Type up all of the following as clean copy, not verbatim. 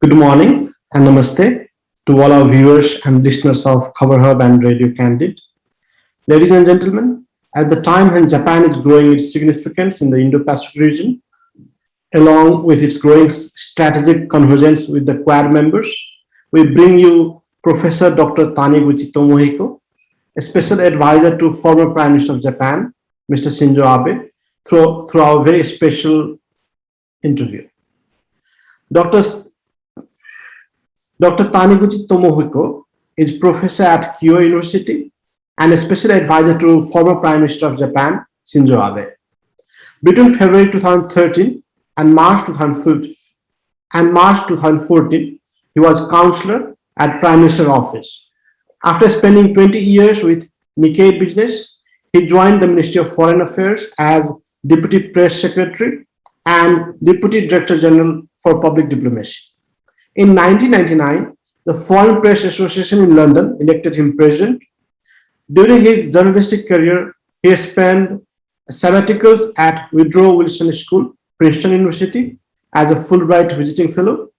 Good morning and namaste to all our viewers and listeners of Cover Hub and Radio Candid. Ladies and gentlemen, at the time when Japan is growing its significance in the Indo-Pacific region, along with its growing strategic convergence with the Quad members, we bring you Professor Dr. Taniguchi Tomohiko, a special advisor to former Prime Minister of Japan, Mr. Shinzo Abe, through our very special interview. Dr. Taniguchi Tomohiko is professor at Keio University and a special advisor to former Prime Minister of Japan, Shinzo Abe. Between February 2013 and March 2014, he was counselor at Prime Minister's office. After spending 20 years with Nikkei Business, he joined the Ministry of Foreign Affairs as Deputy Press Secretary and Deputy Director General for Public Diplomacy. In 1999, the Foreign Press Association in London elected him president. During his journalistic career, he spent sabbaticals at Woodrow Wilson School, Princeton University, as a Fulbright visiting fellow,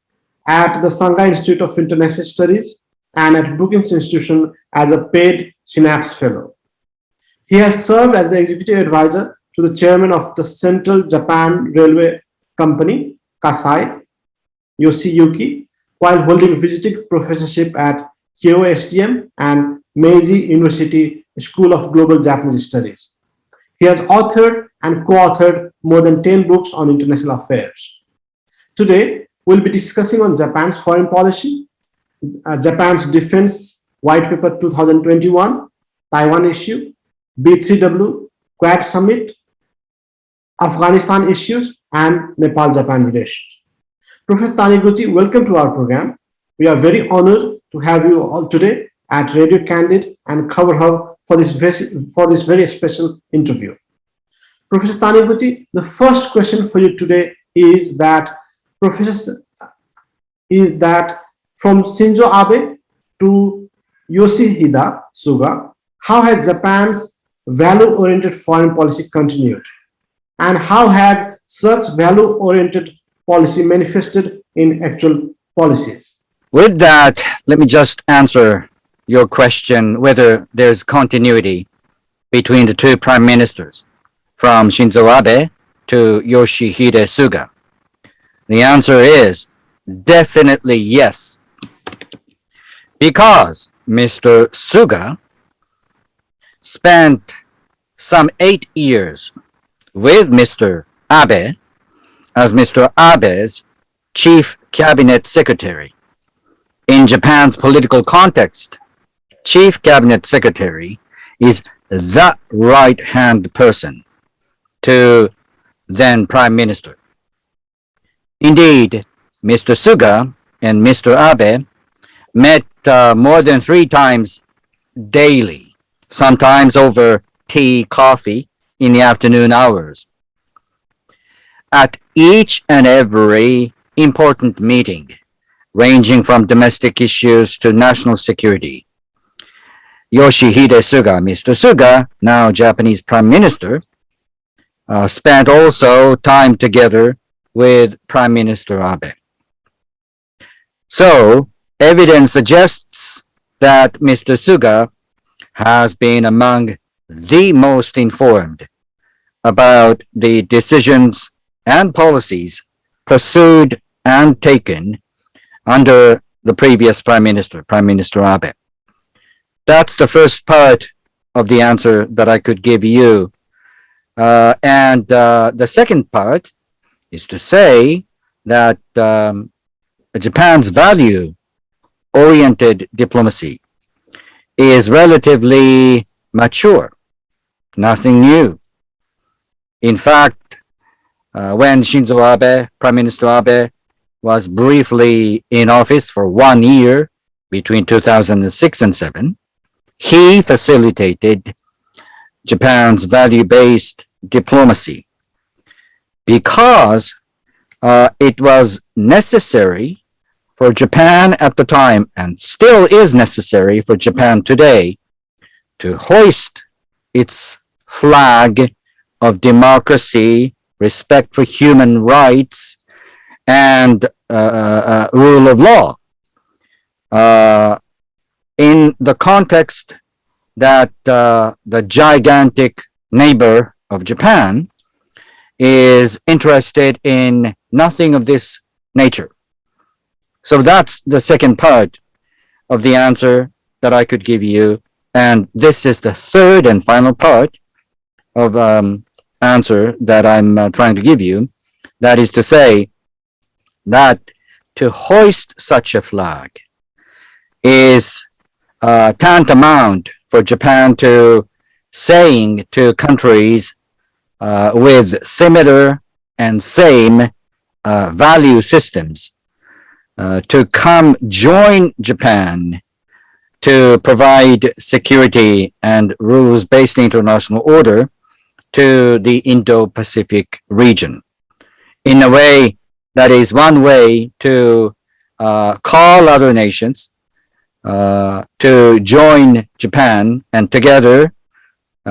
at the Shanghai Institute of International Studies, and at Brookings Institution as a paid Synapse Fellow. He has served as the executive advisor to the chairman of the Central Japan Railway Company, Kasai, Yoshihide, while holding visiting professorship at Keio STM and Meiji University School of Global Japanese Studies. He has authored and co-authored more than 10 books on international affairs. Today, we'll be discussing on Japan's foreign policy, Japan's Defense White Paper 2021, Taiwan issue, B3W, Quad Summit, Afghanistan issues, and Nepal-Japan relations. Professor Taniguchi, welcome to our program. We are very honored to have you all today at Radio Candid and Cover Hub for this very special interview. Professor Taniguchi, the first question for you today is that, from Shinzo Abe to Yoshihide Suga, how has Japan's value-oriented foreign policy continued? And how has such value-oriented policy manifested in actual policies? With that, let me just answer your question whether there's continuity between the two prime ministers, from Shinzo Abe to Yoshihide Suga. The answer is definitely yes, because Mr. Suga spent some 8 years with Mr. Abe as Mr. Abe's chief cabinet secretary. In Japan's political context, chief cabinet secretary is the right-hand person to then prime minister. Indeed, Mr. Suga and Mr. Abe met more than 3 times daily, sometimes over tea, coffee in the afternoon hours. At each and every important meeting, ranging from domestic issues to national security, Yoshihide Suga, Mr. Suga, now Japanese Prime Minister, spent also time together with Prime Minister Abe. So, evidence suggests that Mr. Suga has been among the most informed about the decisions and policies pursued and taken under the previous Prime Minister Abe. That's the first part of the answer that I could give you. And the second part is to say that Japan's value-oriented diplomacy is relatively mature, nothing new. In fact, when Shinzo Abe, Prime Minister Abe, was briefly in office for 1 year between 2006 and 2007, he facilitated Japan's value-based diplomacy because it was necessary for Japan at the time, and still is necessary for Japan today, to hoist its flag of democracy, respect for human rights, and rule of law. In the context that the gigantic neighbor of Japan is interested in nothing of this nature. So that's the second part of the answer that I could give you. And this is the third and final part of answer that I'm trying to give you. That is to say that to hoist such a flag is tantamount for Japan to saying to countries with similar and same value systems to come join Japan to provide security and rules-based international order to the Indo-Pacific region. In a way, that is one way to call other nations to join Japan and together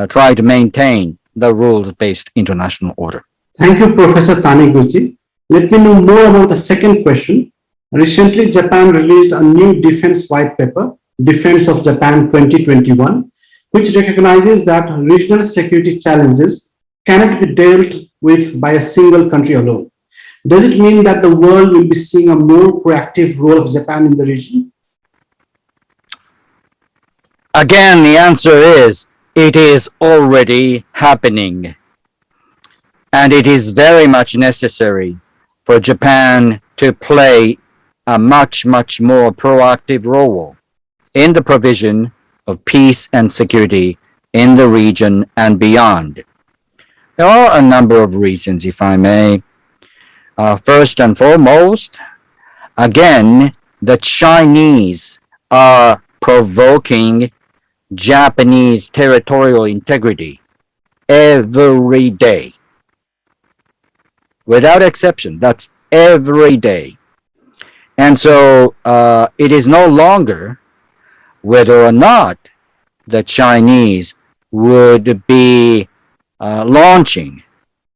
try to maintain the rules-based international order. Thank you, Professor Taniguchi. Let me know more about the second question. Recently, Japan released a new defense white paper, Defense of Japan 2021, which recognizes that regional security challenges cannot be dealt with by a single country alone. Does it mean that the world will be seeing a more proactive role of Japan in the region? Again, the answer is it is already happening. And it is very much necessary for Japan to play a much, much more proactive role in the provision of peace and security in the region and beyond. There are a number of reasons, if I may. First and foremost, again, the Chinese are provoking Japanese territorial integrity every day. Without exception, that's every day. And so it is no longer whether or not the Chinese would be launching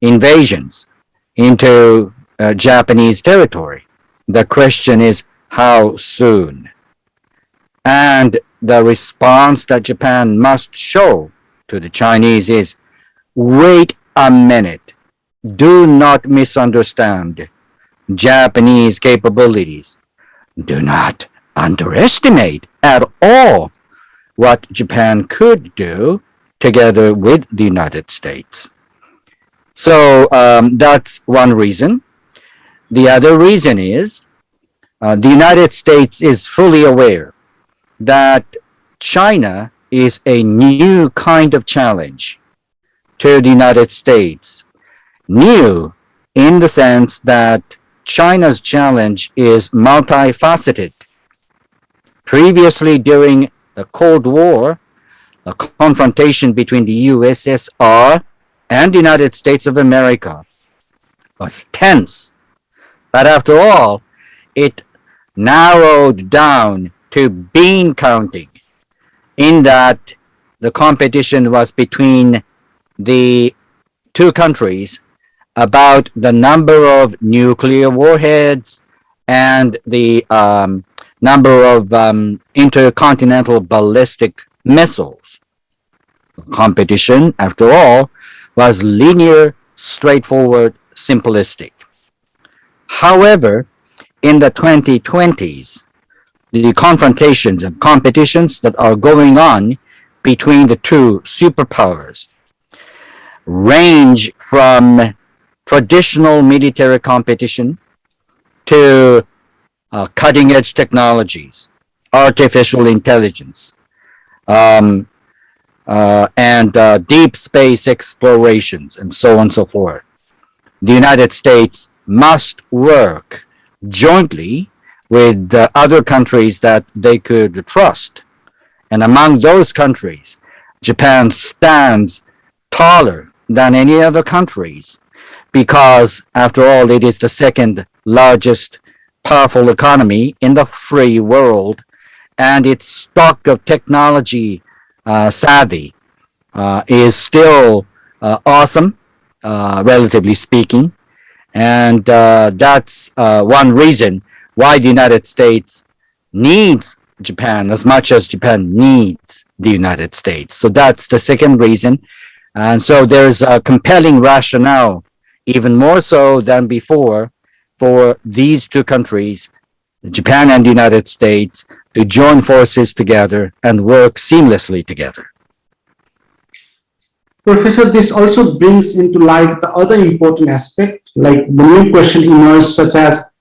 invasions into Japanese territory. The question is how soon? And the response that Japan must show to the Chinese is, wait a minute. Do not misunderstand Japanese capabilities. Do not underestimate at all what Japan could do together with the United States. So that's one reason. The other reason is the United States is fully aware that China is a new kind of challenge to the United States. New in the sense that China's challenge is multifaceted. Previously, during the Cold War, a confrontation between the USSR and the United States of America was tense. But after all, it narrowed down to bean counting, in that the competition was between the two countries about the number of nuclear warheads and the number of intercontinental ballistic missiles. The competition, after all, was linear, straightforward, simplistic. However, in the 2020s, the confrontations and competitions that are going on between the two superpowers range from traditional military competition to cutting-edge technologies, artificial intelligence, and deep space explorations, and so on and so forth. The United States must work jointly with other countries that they could trust. And among those countries, Japan stands taller than any other countries because, after all, it is the second largest powerful economy in the free world, and its stock of technology savvy is still awesome, relatively speaking. And that's one reason why the United States needs Japan as much as Japan needs the United States. So that's the second reason. And so there's a compelling rationale, even more so than before, for these two countries, Japan and the United States, to join forces together and work seamlessly together. Professor, this also brings into light the other important aspect, like the new question emerged, such as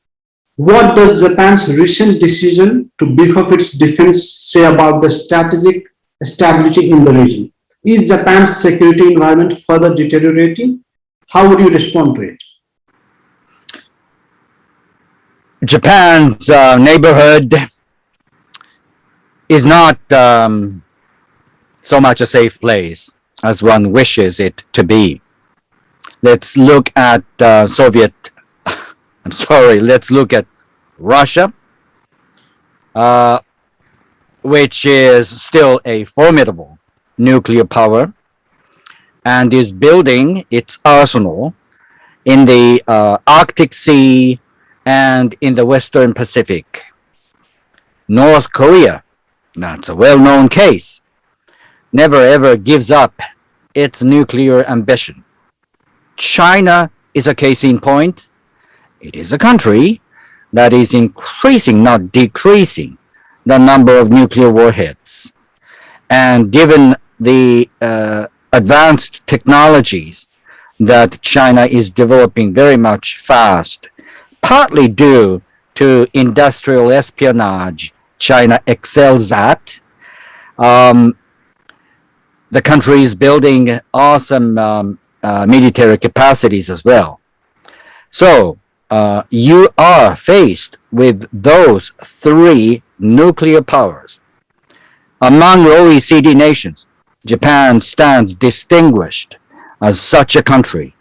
what does Japan's recent decision to beef up its defense say about the strategic stability in the region? Is Japan's security environment further deteriorating? How would you respond to it? Japan's neighborhood is not so much a safe place as one wishes it to be. Let's look at let's look at Russia, which is still a formidable nuclear power and is building its arsenal in the Arctic Sea and in the Western Pacific. North Korea, that's a well-known case, never ever gives up its nuclear ambition. China is a case in point. It is a country that is increasing, not decreasing, the number of nuclear warheads. And given the advanced technologies that China is developing very much fast, partly due to industrial espionage China excels at, the country is building awesome military capacities as well. So you are faced with those three nuclear powers. Among OECD nations, Japan stands distinguished as such a country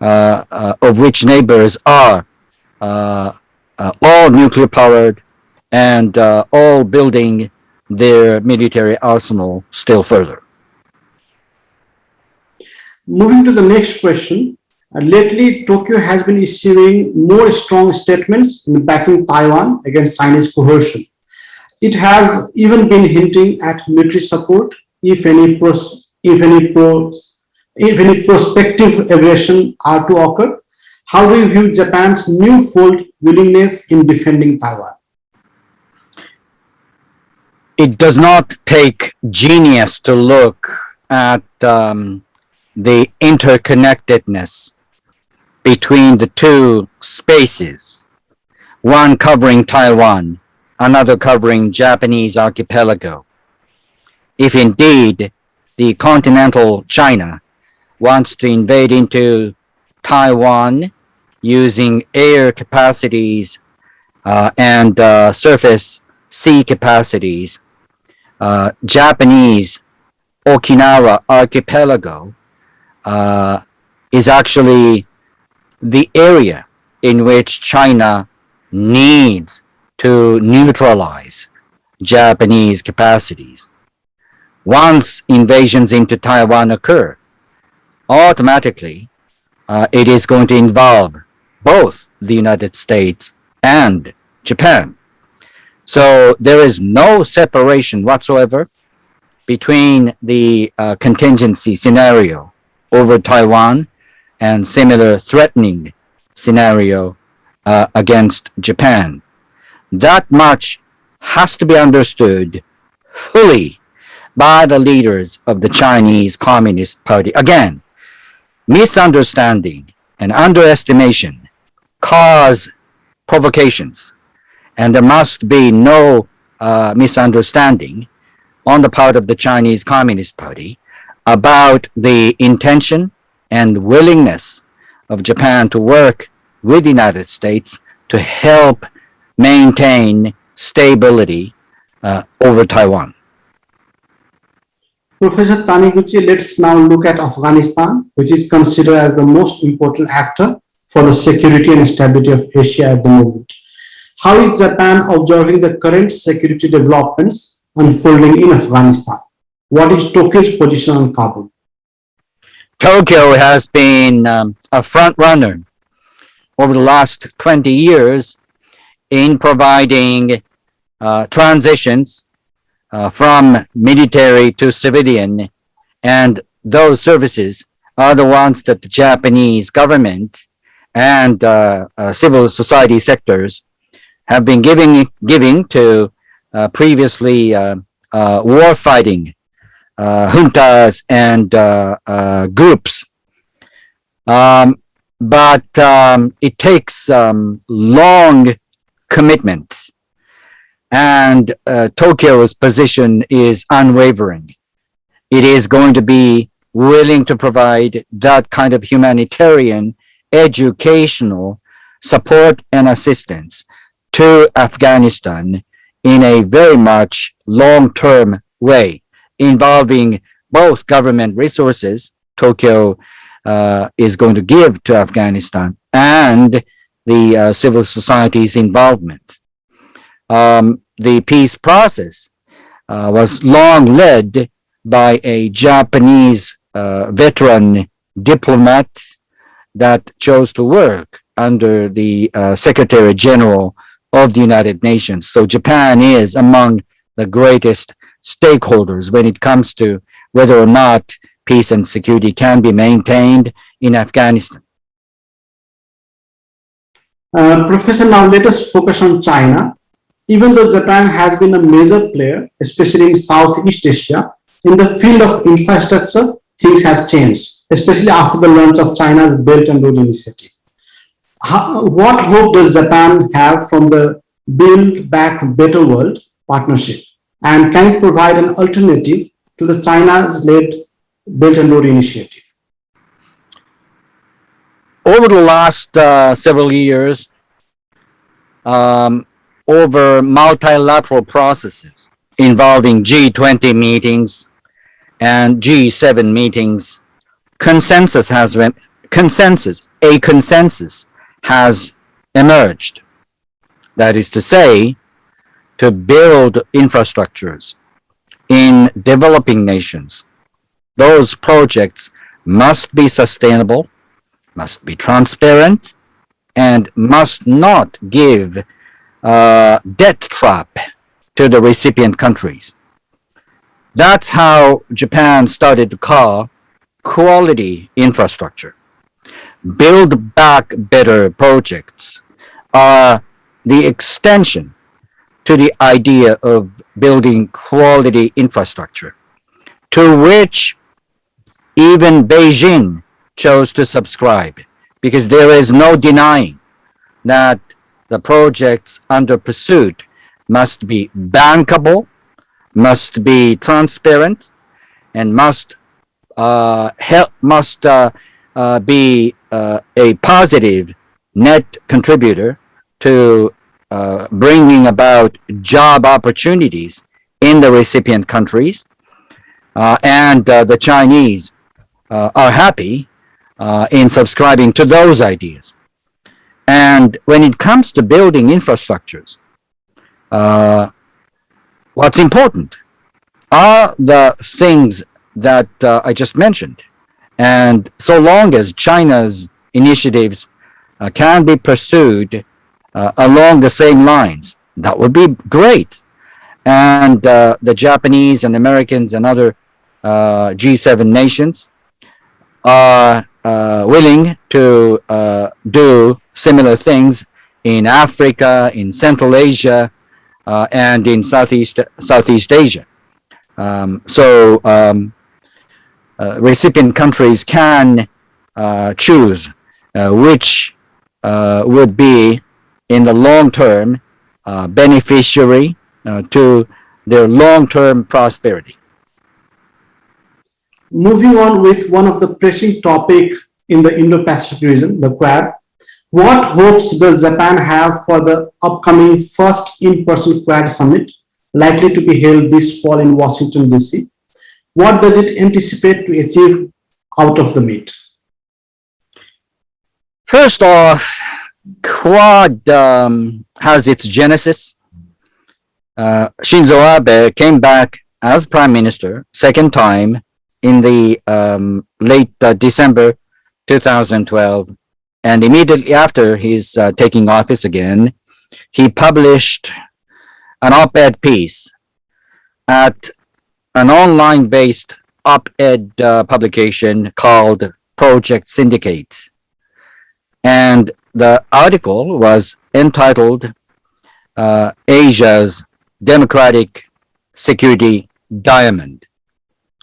of which neighbors are all nuclear powered and all building their military arsenal still further. Moving to the next question, lately Tokyo has been issuing more strong statements in backing Taiwan against Chinese coercion. It has even been hinting at military support if any prospective aggression are to occur. How do you view Japan's newfound willingness in defending Taiwan? It does not take genius to look at the interconnectedness between the two spaces, one covering Taiwan, another covering Japanese archipelago. If indeed the continental China wants to invade into Taiwan using air capacities and surface sea capacities, Japanese Okinawa archipelago is actually the area in which China needs to neutralize Japanese capacities. Once invasions into Taiwan occur, automatically it is going to involve both the United States and Japan. So there is no separation whatsoever between the contingency scenario over Taiwan and similar threatening scenario against Japan. That much has to be understood fully by the leaders of the Chinese Communist Party. Again, misunderstanding and underestimation cause provocations, and there must be no misunderstanding on the part of the Chinese Communist Party about the intention and willingness of Japan to work with the United States to help maintain stability over Taiwan. Professor Taniguchi, let's now look at Afghanistan, which is considered as the most important actor for the security and stability of Asia at the moment. How is Japan observing the current security developments unfolding in Afghanistan? What is Tokyo's position on Kabul? Tokyo has been a front runner over the last 20 years in providing transitions from military to civilian, and those services are the ones that the Japanese government and civil society sectors have been giving to previously war fighting juntas and groups. But it takes long commitment, and Tokyo's position is unwavering. It is going to be willing to provide that kind of humanitarian, educational support and assistance to Afghanistan in a very much long-term way, involving both government resources Tokyo is going to give to Afghanistan and the civil society's involvement. The peace process was long led by a Japanese veteran diplomat that chose to work under the Secretary General of the United Nations. So Japan is among the greatest stakeholders when it comes to whether or not peace and security can be maintained in Afghanistan. Professor, now let us focus on China. Even though Japan has been a major player, especially in Southeast Asia, in the field of infrastructure, things have changed, especially after the launch of China's Belt and Road Initiative. What hope does Japan have from the Build Back Better World partnership? And can it provide an alternative to the China's led Belt and Road Initiative? Over the last several years, over multilateral processes involving G20 meetings and G7 meetings, consensus has emerged. That is to say, to build infrastructures in developing nations. Those projects must be sustainable, must be transparent, and must not give debt trap to the recipient countries. That's how Japan started to call quality infrastructure. Build Back Better projects are the extension to the idea of building quality infrastructure, to which even Beijing chose to subscribe, because there is no denying that the projects under pursuit must be bankable, must be transparent, and must be a positive net contributor to bringing about job opportunities in the recipient countries. And the Chinese are happy in subscribing to those ideas. And when it comes to building infrastructures, what's important are the things that I just mentioned. And so long as China's initiatives can be pursued along the same lines, that would be great. And the Japanese and Americans and other G7 nations are willing to do similar things in Africa, in Central Asia, and in Southeast Asia. Recipient countries can choose which would be in the long term beneficiary to their long-term prosperity. Moving on with one of the pressing topics in the Indo-Pacific region, the Quad. What hopes does Japan have for the upcoming first in-person Quad summit, likely to be held this fall in Washington, D.C.? What does it anticipate to achieve out of the meet? First off, Quad has its genesis. Shinzo Abe came back as Prime Minister, second time, in the late December 2012, And immediately after his taking office again, he published an op-ed piece at an online-based op-ed publication called Project Syndicate. And the article was entitled Asia's Democratic Security Diamond.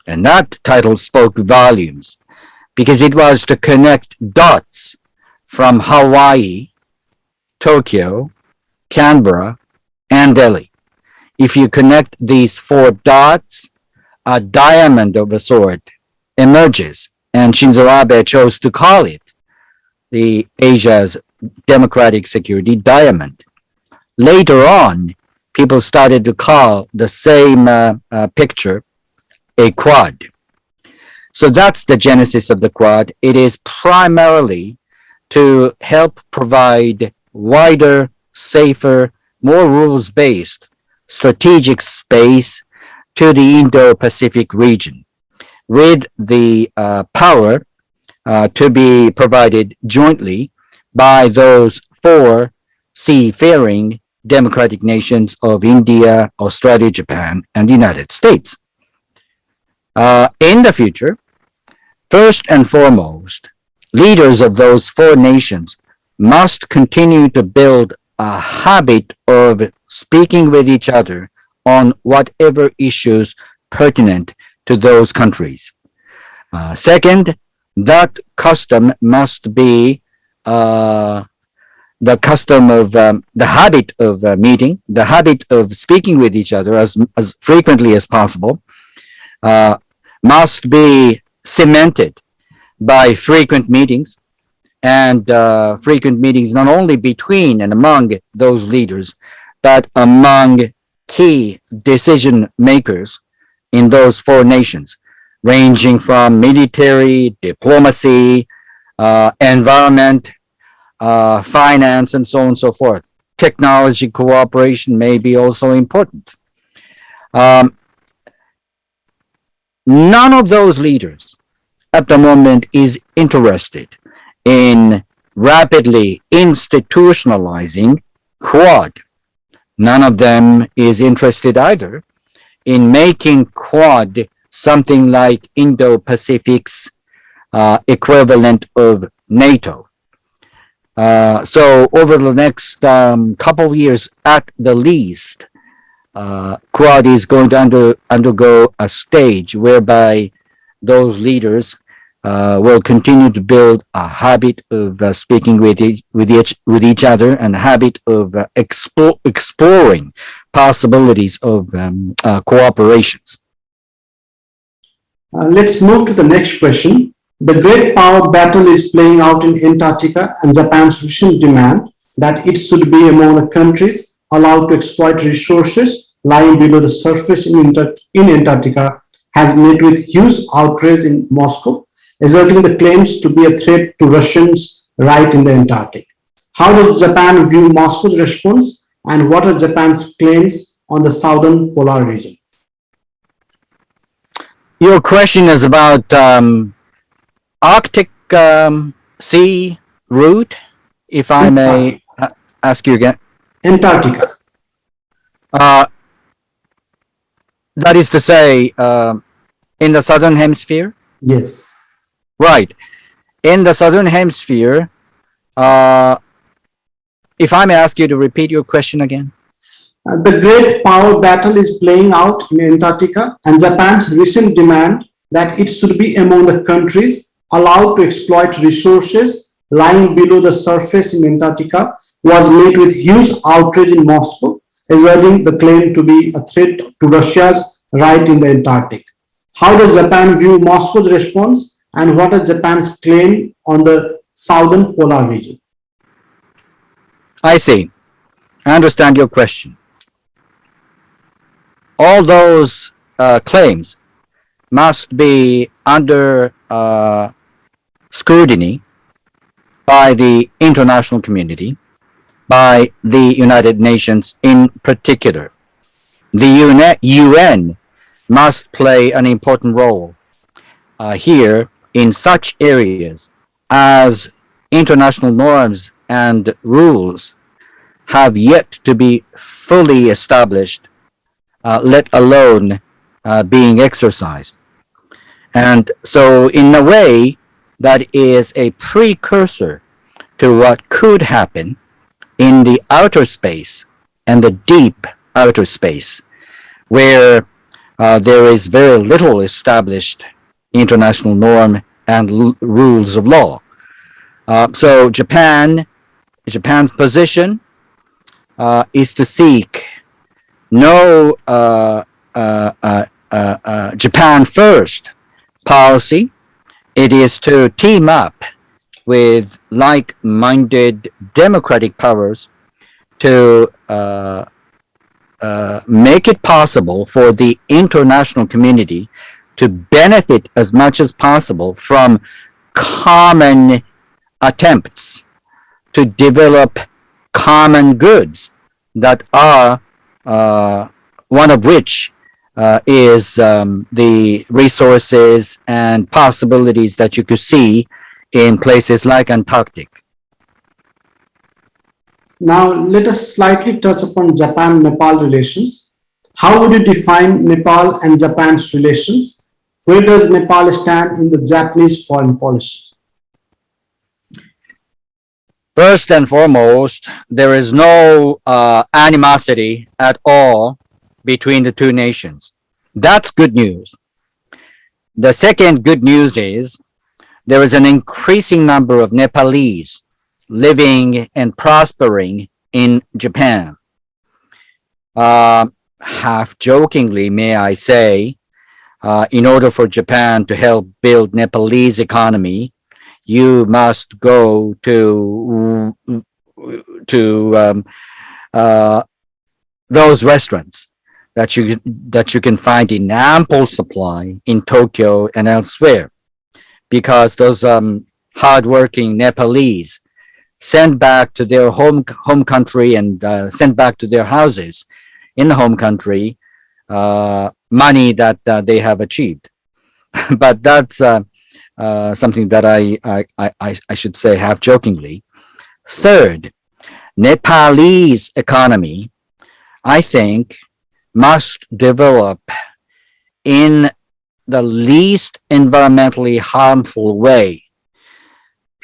And that title spoke volumes because it was to connect dots from Hawaii, Tokyo, Canberra, and Delhi. If you connect these four dots, a diamond of a sort emerges, and Shinzo Abe chose to call it the Asia's Democratic Security Diamond. Later on, people started to call the same picture a quad. So that's the genesis of the quad. It is primarily to help provide wider, safer, more rules-based strategic space to the Indo-Pacific region, with the power to be provided jointly by those four seafaring democratic nations of India, Australia, Japan, and the United States. In the future, first and foremost, leaders of those four nations must continue to build a habit of speaking with each other on whatever issues pertinent to those countries. Second, that custom must be the custom of the habit of meeting, the habit of speaking with each other as frequently as possible, must be cemented by frequent meetings, and frequent meetings not only between and among those leaders, but among key decision makers in those four nations, ranging from military, diplomacy, environment, finance, and so on and so forth. Technology cooperation may be also important. None of those leaders at the moment is interested in rapidly institutionalizing Quad. None of them is interested either in making Quad something like Indo-Pacific's equivalent of NATO. So over the next couple of years at the least, Quad is going to undergo a stage whereby those leaders will continue to build a habit of speaking with each other, and a habit of exploring possibilities of cooperations. Let's move to the next question. The great power battle is playing out in Antarctica, and Japan's recent demand that it should be among the countries allowed to exploit resources lying below the surface in Antarctica has met with huge outrage in Moscow, asserting the claims to be a threat to Russians' right in the Antarctic. How does Japan view Moscow's response, and what are Japan's claims on the southern polar region? Your question is about Arctic Sea route, if I may ask you again. Antarctica. That is to say, in the southern hemisphere? Yes. Right. In the southern hemisphere, if I may ask you to repeat your question again. The great power battle is playing out in Antarctica, and Japan's recent demand that it should be among the countries allowed to exploit resources lying below the surface in Antarctica was met with huge outrage in Moscow, asserting the claim to be a threat to Russia's right in the Antarctic. How does Japan view Moscow's response, and what is Japan's claim on the southern polar region? I see. I understand your question. All those claims must be under scrutiny by the international community, by the United Nations in particular. The UN must play an important role here in such areas as international norms and rules have yet to be fully established, let alone being exercised. And so, in a way, that is a precursor to what could happen in the outer space and the deep outer space, where there is very little established international norm and rules of law. So Japan's position is to seek no Japan first policy. It is to team up with like-minded democratic powers to make it possible for the international community to benefit as much as possible from common attempts to develop common goods that are one of which is the resources and possibilities that you could see in places like Antarctic. Now, let us slightly touch upon Japan-Nepal relations. How would you define Nepal and Japan's relations? Where does Nepal stand in the Japanese foreign policy? First and foremost, there is no animosity at all between the two nations. That's good news. The second good news is there is an increasing number of Nepalese living and prospering in Japan. Half jokingly, may I say, in order for Japan to help build Nepalese economy, you must go to those restaurants that you can find in ample supply in Tokyo and elsewhere, because those hardworking Nepalese send back to their home country and send back to their houses in the home country money that they have achieved. But that's something that I should say half jokingly. Third, Nepalese economy, I think, must develop in the least environmentally harmful way,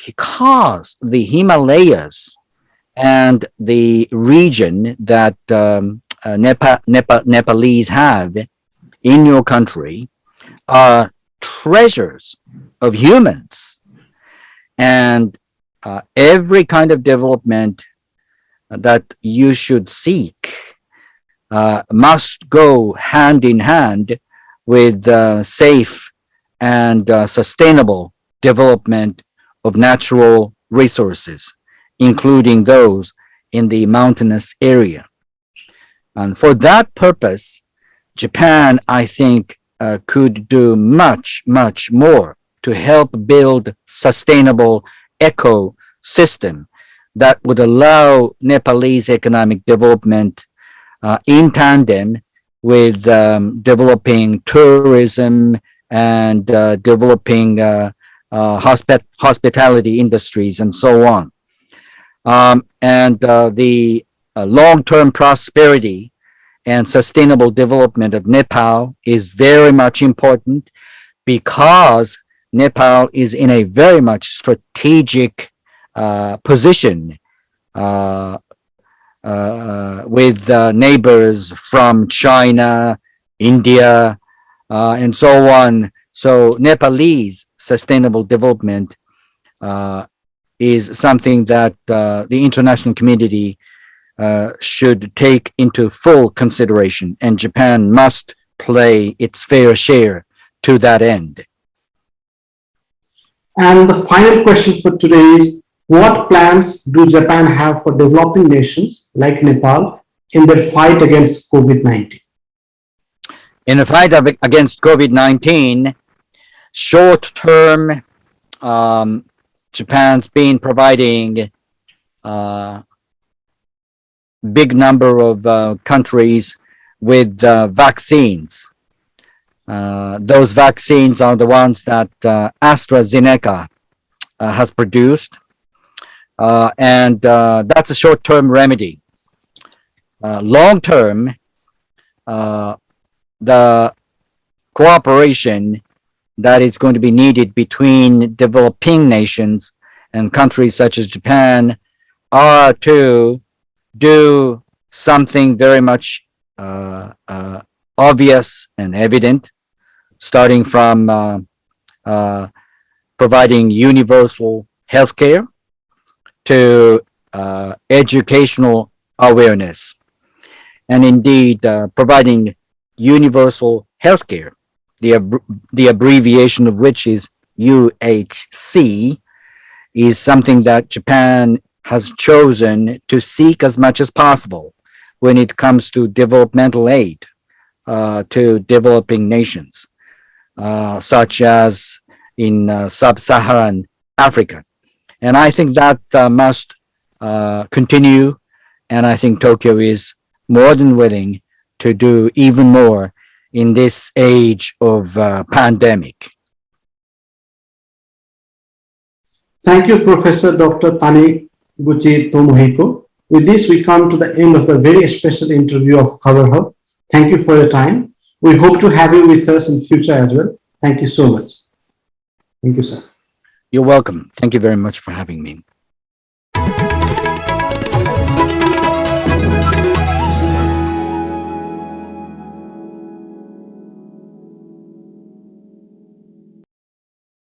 because the Himalayas and the region that Nepalese have in your country are treasures of humans, and every kind of development that you should seek must go hand in hand with safe and sustainable development of natural resources, including those in the mountainous area. And for that purpose, Japan, I think, could do much, much more to help build sustainable ecosystem that would allow Nepalese economic development in tandem with developing tourism and developing hospitality industries and so on. And the long-term prosperity and sustainable development of Nepal is very much important, because Nepal is in a very much strategic position with neighbors from China, India, and so on. So Nepalese sustainable development is something that the international community should take into full consideration, and Japan must play its fair share to that end. And the final question for today is, what plans do Japan have for developing nations like Nepal in their fight against COVID-19? In the fight against COVID-19, short term, Japan's been providing big number of countries with vaccines. Those vaccines are the ones that AstraZeneca has produced. That's a short-term remedy. Long-term, the cooperation that is going to be needed between developing nations and countries such as Japan are to do something very much obvious and evident, starting from providing universal healthcare to educational awareness, and indeed providing universal healthcare, the abbreviation of which is UHC, is something that Japan has chosen to seek as much as possible when it comes to developmental aid to developing nations, such as in sub-Saharan Africa. And I think that must continue, and I think Tokyo is more than willing to do even more in this age of pandemic. Thank you, Professor Dr. Taniguchi Tomohiko. With this, we come to the end of the very special interview of Cover Hub. Thank you for your time. We hope to have you with us in future as well. Thank you so much. Thank you, sir. You're welcome. Thank you very much for having me.